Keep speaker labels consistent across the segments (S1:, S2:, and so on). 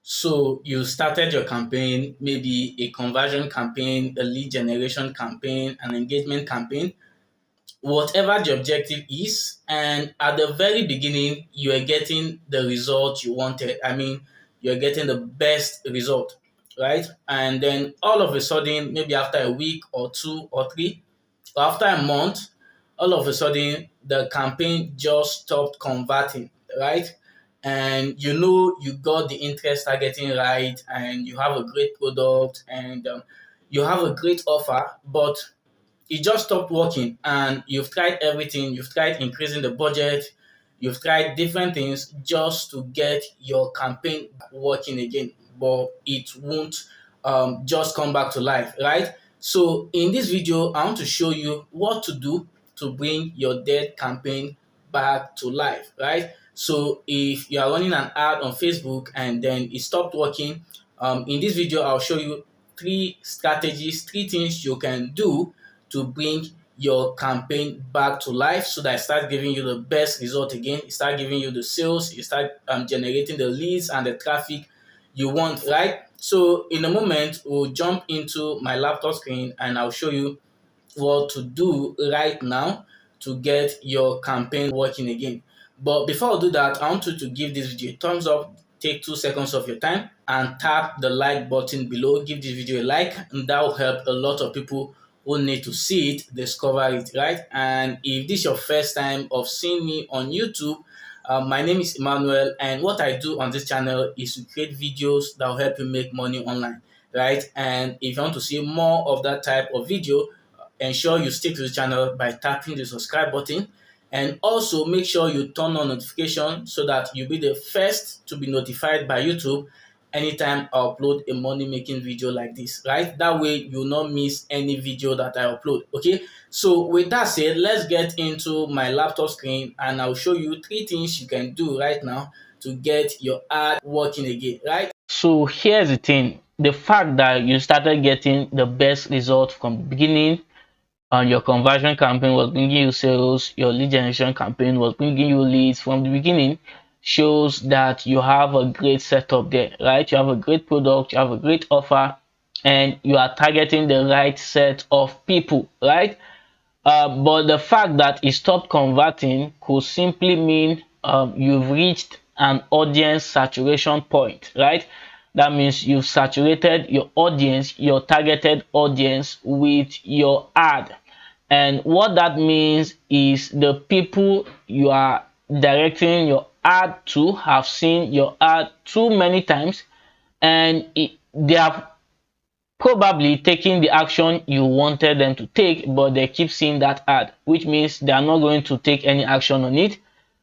S1: So you started your campaign, maybe a conversion campaign, a lead generation campaign, an engagement campaign, whatever the objective is. And at the very beginning, you are getting the result you wanted. I mean, you're getting the best result, right? And then all of a sudden, maybe after a week or two or three, or after a month, all of a sudden the campaign just stopped converting, right? And you know you got the interest targeting right, and you have a great product, and you have a great offer, but it just stopped working. And you've tried everything, you've tried increasing the budget, you've tried different things just to get your campaign working again, but it won't just come back to life, right? So in this video, I want to show you what to do to bring your dead campaign back to life, right? So if you are running an ad on Facebook and then it stopped working, in this video I'll show you three strategies, three things you can do to bring your campaign back to life, so that it starts giving you the best result again. It starts giving you the sales, you start generating the leads and the traffic you want, right? So in a moment, we'll jump into my laptop screen and I'll show you what to do right now to get your campaign working again. But before I do that, I want you to give this video a thumbs up, take 2 seconds of your time and tap the like button below. Give this video a like, and that will help a lot of people who need to see it discover it, right? And if this is your first time of seeing me on YouTube, my name is Emmanuel, and what I do on this channel is to create videos that will help you make money online, right? And if you want to see more of that type of video, ensure you stick to the channel by tapping the subscribe button, and also make sure you turn on notification so that you'll be the first to be notified by YouTube anytime I upload a money making video like this, right? That way you'll not miss any video that I upload. Okay, so with that said, let's get into my laptop screen and I'll show you three things you can do right now to get your ad working again, right? So here's the thing: the fact that you started getting the best result from the beginning, your conversion campaign was bringing you sales, your lead generation campaign was bringing you leads from the beginning, shows that you have a great setup there, right? You have a great product, you have a great offer, and you are targeting the right set of people, right? But the fact that it stopped converting could simply mean you've reached an audience saturation point, right? That means you've saturated your audience, your targeted audience, with your ad. And what that means is the people you are directing your ad to have seen your ad too many times, and they have probably taking the action you wanted them to take, but they keep seeing that ad, which means they are not going to take any action on it.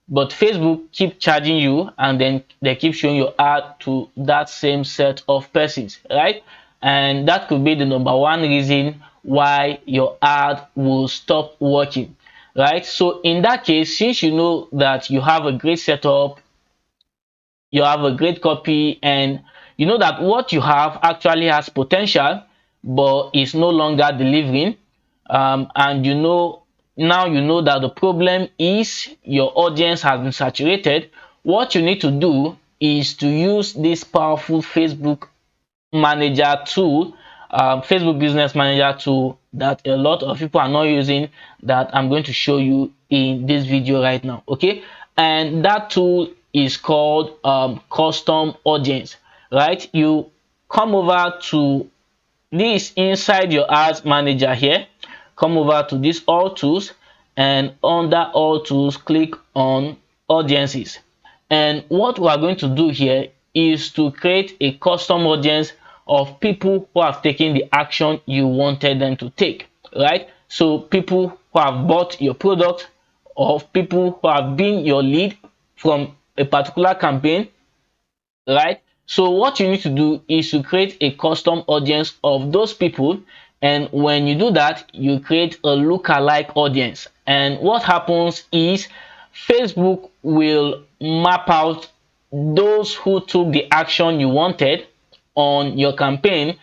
S1: But Facebook keep charging you, and then they keep showing your ad to that same set of persons, right? And that could be the number one reason why your ad will stop working, right? So in that case, since you know that you have a great setup, you have a great copy, and you know that what you have actually has potential but is no longer delivering, and you know that the problem is your audience has been saturated, what you need to do is to use this powerful Facebook manager tool, Facebook business manager tool, that a lot of people are not using, that I'm going to show you in this video right now. Okay, and that tool is called custom audience, right? You come over to this inside your ads manager here, come over to this all tools, and under all tools click on audiences. And what we are going to do here is to create a custom audience of people who have taken the action you wanted them to take, right? So people who have bought your product, or people who have been your lead from a particular campaign, right? So what you need to do is to create a custom audience of those people, and when you do that, you create a lookalike audience. And what happens is Facebook will map out those who took the action you wanted on your campaign,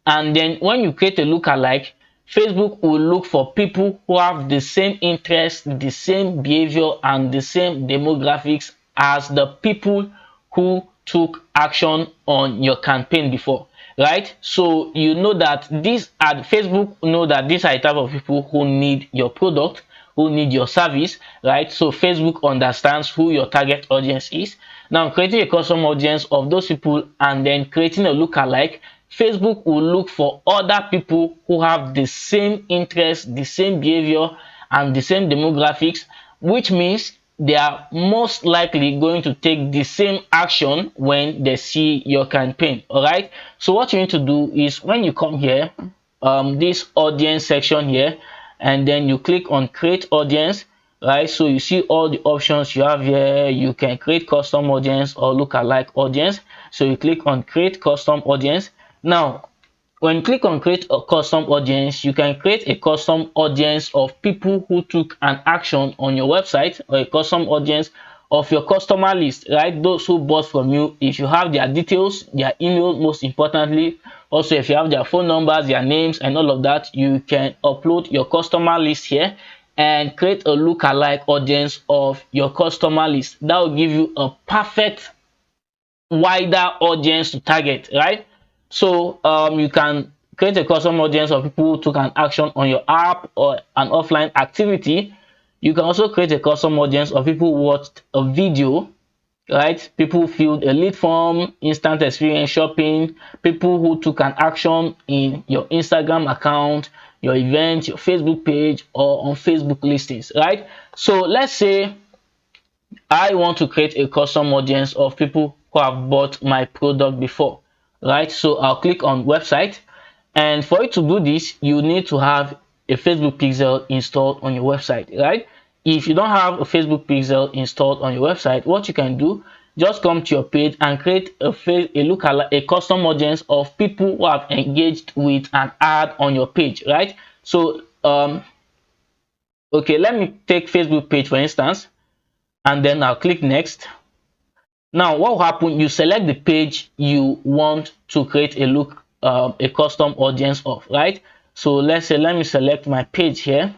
S1: and then when you create a lookalike, Facebook will look for people who have the same interest, the same behavior, and the same demographics as the people who
S2: took action on your campaign before, right? So you know that this at Facebook know that these are the type of people who need your product, who need your service, right? So Facebook understands who your target audience is. Now creating a custom audience of those people and then creating a lookalike, Facebook will look for other people who have the same interest, the same behavior, and the same demographics, which means they are most likely going to take the same action when they see your campaign. All right, so what you need to do is when you come here, this audience section here, and then you click on create audience, right? So you see all the options you have here. You can create custom audience or lookalike audience. So you click on create custom audience. Now when you click on create a custom audience, you can create a custom audience of people who took an action on your website, or a custom audience of your customer list, right? Those who bought from you, if you have their details, their email, most importantly, also if you have their phone numbers, their names, and all of that, you can upload your customer list here and create a lookalike audience of your customer list. That will give you a perfect wider audience to target, right? So you can create a custom audience of people who took an action on your app or an offline activity. You can also create a custom audience of people who watched a video, right? People who filled a lead form, instant experience shopping, people who took an action in your Instagram account, your event, your Facebook page, or on Facebook listings, right? So let's say I want to create a custom audience of people who have bought my product before, right? So I'll click on website, and for you to do this, you need to have a Facebook pixel installed on your website, right? If you don't have a Facebook pixel installed on your website, what you can do, just come to your page and create a custom audience of people who have engaged with an ad on your page, right? So okay, let me take Facebook page for instance, and then I'll click next. Now what will happen, you select the page you want to create a custom audience of, right? So let's say, let me select my page here.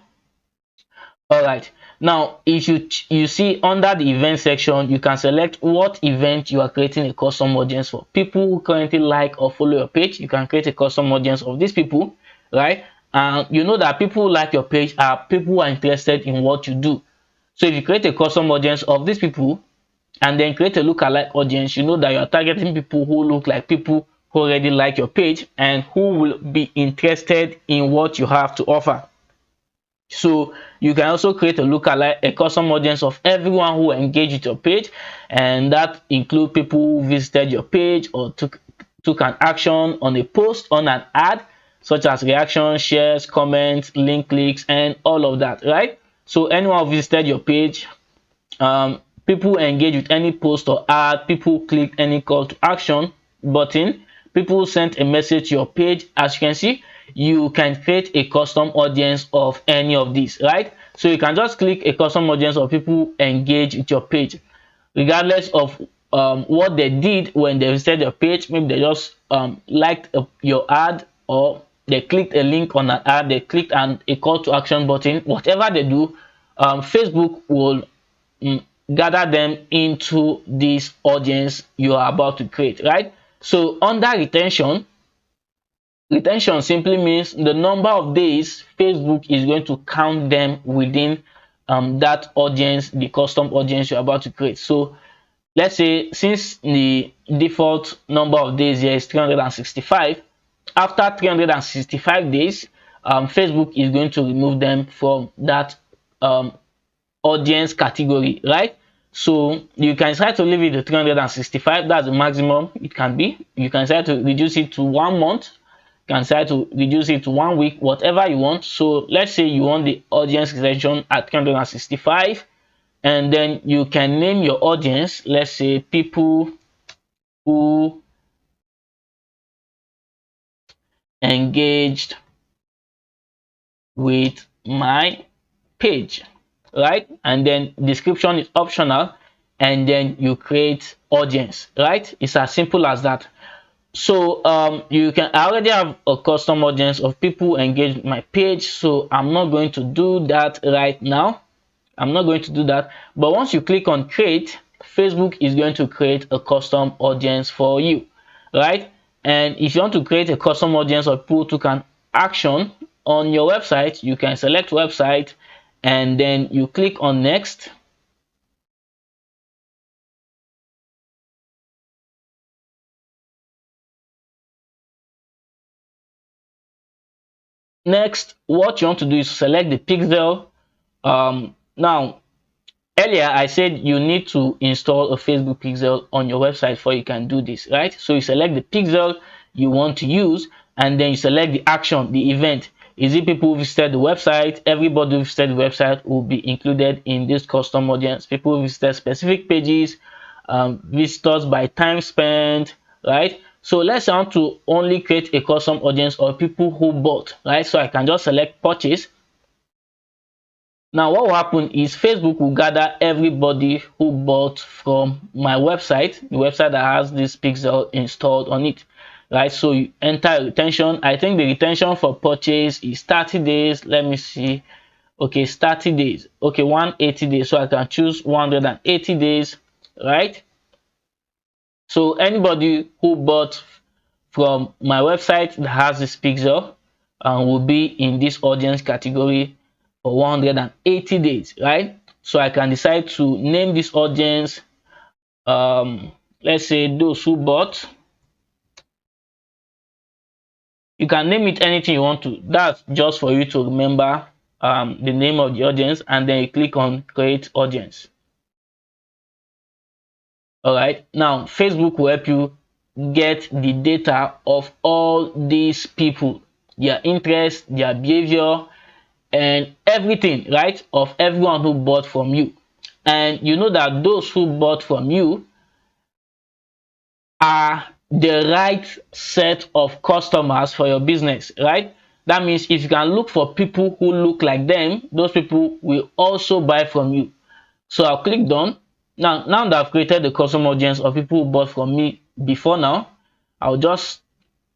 S2: All right, now if you see under the event section, you can select what event you are creating a custom audience for. People who currently like or follow your page, you can create a custom audience of these people, right? And you know that people who like your page are people who are interested in what you do. So if you create a custom audience of these people and then create a lookalike audience, you know that you are targeting people who look like people who already like your page and who will be interested in what you have to offer. So you can also create a custom audience of everyone who engaged with your page, and that include people who visited your page or took an action on a post, on an ad, such as reactions, shares, comments, link clicks, and all of that, right? So anyone who visited your page, people who engage with any post or ad, people who click any call to action button, people who sent a message to your page. As you can see, you can create a custom audience of any of these, right? So you can just click a custom audience of people who engage with your page, regardless of what they did when they visited your page. Maybe they just liked your ad, or they clicked a link on an ad, they clicked a call to action button. Whatever they do, Facebook will gather them into this audience you are about to create, right? So under retention simply means the number of days Facebook is going to count them within that audience, the custom audience you're about to create. So let's say, since the default number of days here is 365, after 365 days, Facebook is going to remove them from that audience category, right? So you can try to leave it to 365. That's the maximum it can be. You can try to reduce it to 1 month. You can try to reduce it to 1 week, whatever you want. So let's say you want the audience retention at 365, and then you can name your audience, let's say people who engaged with my page, right? And then description is optional, and then you create audience, right? It's as simple as that. So I already have a custom audience of people who engage with my page, so I'm not going to do that right now. I'm not going to do that. But once you click on create, Facebook is going to create a custom audience for you, right? And if you want to create a custom audience of people who can action on your website, you can select website and then you click on next. Next, what you want to do is select the pixel. Now, earlier I said you need to install a Facebook pixel on your website before you can do this, right? So you select the pixel you want to use and then you select the action, the event. Is it people who visited the website? Everybody who visited the website will be included in this custom audience. People who visited specific pages, visitors by time spent, right? So let's want to only create a custom audience of people who bought, right? So I can just select purchase. Now what will happen is Facebook will gather everybody who bought from my website, the website that has this pixel installed on it, right? So you enter retention. I think the retention for purchase is 30 days. Let me see. Okay, it's 30 days. Okay, 180 days. So I can choose 180 days, right? So anybody who bought from my website that has this pixel will be in this audience category for 180 days, right? So I can decide to name this audience, let's say those who bought. You can name it anything you want to. That's just for you to remember the name of the audience, and then you click on create audience. All right, now Facebook will help you get the data of all these people, their interest, their behavior, and everything, right, of everyone who bought from you. And you know that those who bought from you are the right set of customers for your business, right? That means if you can look for people who look like them, those people will also buy from you. So I'll click done. Now that I've created the custom audience of people who bought from me before now, I'll just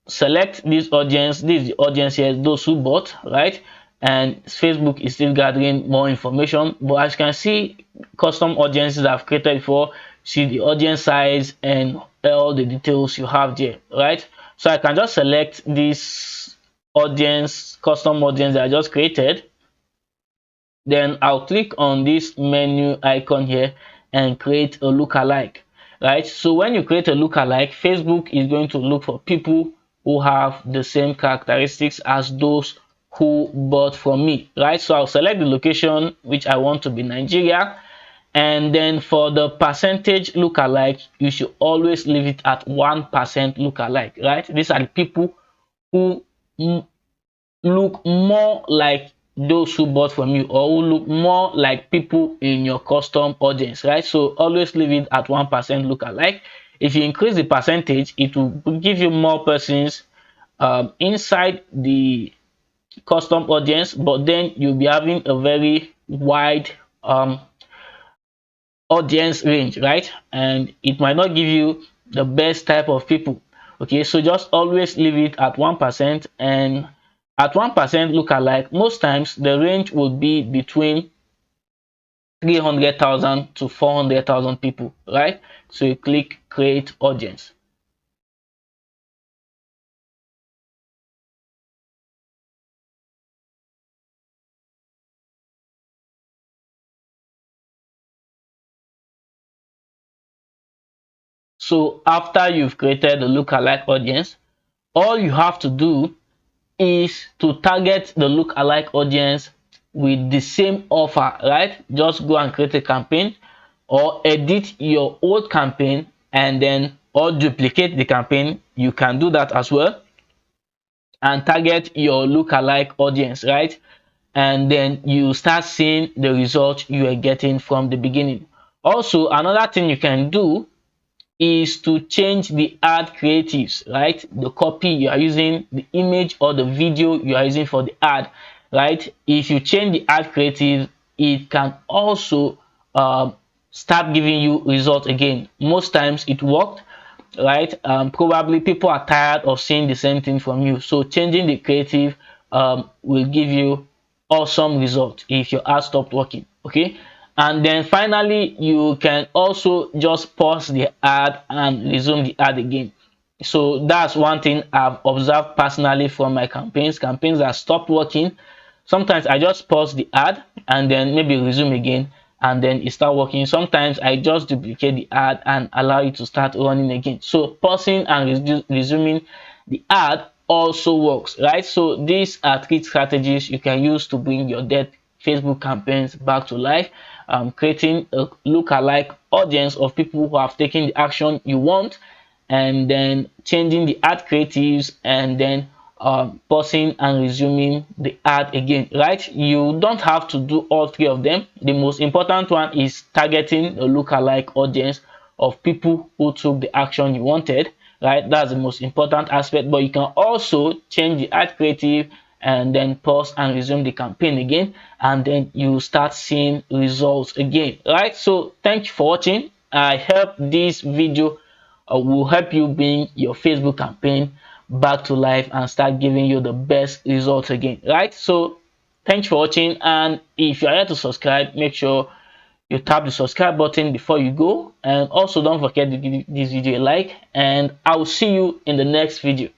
S2: select this audience. This is the audience here, those who bought, right? And Facebook is still gathering more information, but as you can see, custom audiences I've created before, see the audience size and all the details you have there, right? So I can just select this audience, custom audience that I just created. Then I'll click on this menu icon here and create a lookalike, right? So when you create a lookalike, Facebook is going to look for people who have the same characteristics as those who bought from me, right? So I'll select the location, which I want to be Nigeria, and then for the percentage lookalike, you should always leave it at 1% lookalike, right? These are the people who look more like those who bought from you, or who look more like people in your custom audience, right? So always leave it at 1% lookalike. If you increase the percentage, it will give you more persons inside the custom audience, but then you'll be having a very wide audience range, right? And it might not give you the best type of people. Okay, so just always leave it at 1%, and at 1% lookalike, most times the range will be between 300,000 to 400,000 people, right? So you click create audience. So after you've created the lookalike audience, all you have to do is to target the lookalike audience with the same offer, right? Just go and create a campaign, or edit your old campaign and then or duplicate the campaign. You can do that as well, and target your lookalike audience, right? And then you start seeing the result you are getting from the beginning. Also, another thing you can do is to change the ad creatives, right? The copy you are using, the image or the video you are using for the ad, right? If you change the ad creative, it can also start giving you results again. Most times it worked, right? Probably people are tired of seeing the same thing from you, so changing the creative will give you awesome result if your ad stopped working. Okay, And then finally, you can also just pause the ad and resume the ad again. So that's one thing I've observed personally from my campaigns that stopped working. Sometimes I just pause the ad and then maybe resume again, and then it start working. Sometimes I just duplicate the ad and allow it to start running again. So pausing and resuming the ad also works, right? So these are 3 strategies you can use to bring your dead Facebook campaigns back to life. Creating a lookalike audience of people who have taken the action you want, and then changing the ad creatives, and then pausing and resuming the ad again, right? You don't have to do all 3 of them. The most important one is targeting a lookalike audience of people who took the action you wanted, right? That's the most important aspect. But you can also change the ad creative and then pause and resume the campaign again, and then you start seeing results again, right? So thank you for watching. I hope this video will help you bring your Facebook campaign back to life and start giving you the best results again, right? So thanks for watching, and if you are yet to subscribe, make sure you tap the subscribe button before you go, and also don't forget to give this video a like, and I will see you in the next video.